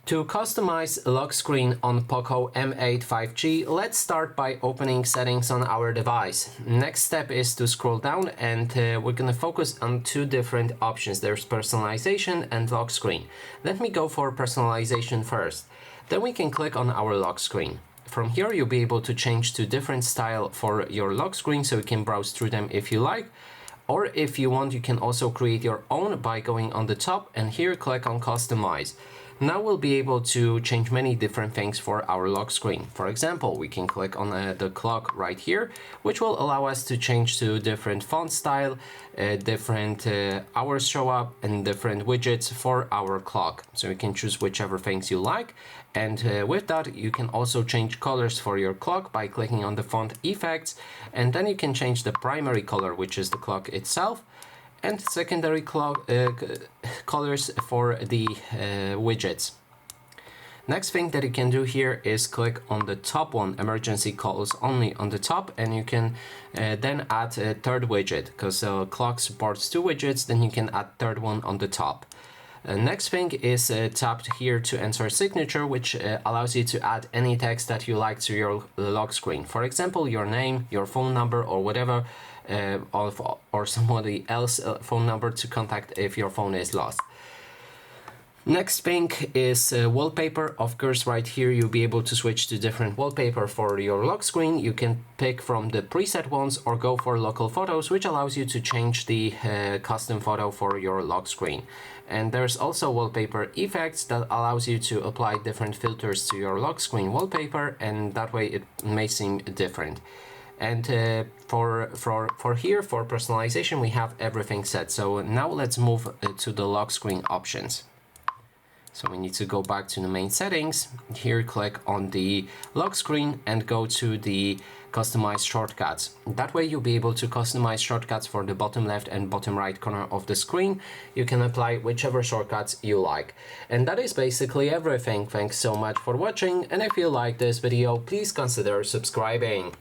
To customize a lock screen on POCO M8 5G, let's start by opening settings on our device. Next step is to scroll down and we're going to focus on two different options. There's personalization and lock screen. Let me go for personalization first. Then we can click on our lock screen. From here you'll be able to change to different style for your lock screen, so you can browse through them if you like. Or if you want, you can also create your own by going on the top and here click on customize. Now we'll be able to change many different things for our lock screen. For example, we can click on the clock right here, which will allow us to change to different font style, different hours show up and different widgets for our clock. So you can choose whichever things you like. And with that, you can also change colors for your clock by clicking on the font effects. And then you can change the primary color, which is the clock itself, and secondary colors for the widgets. Next thing that you can do here is click on the top one, emergency calls only on the top, and you can then add a third widget, because the clock supports two widgets, then you can add third one on the top. Next thing is tapped here to enter signature, which allows you to add any text that you like to your lock screen. For example, your name, your phone number, or whatever, or somebody else phone number to contact if your phone is lost. Next thing is wallpaper. Of course, right here you'll be able to switch to different wallpaper for your lock screen. You can pick from the preset ones or go for local photos, which allows you to change the custom photo for your lock screen. And there's also wallpaper effects that allows you to apply different filters to your lock screen wallpaper, and that way it may seem different. And for here, for personalization, we have everything set. So now let's move to the lock screen options. So we need to go back to the main settings. Here click on the lock screen and go to the customize shortcuts. That way you'll be able to customize shortcuts for the bottom left and bottom right corner of the screen. You can apply whichever shortcuts you like. And that is basically everything. Thanks so much for watching, and if you like this video, please consider subscribing.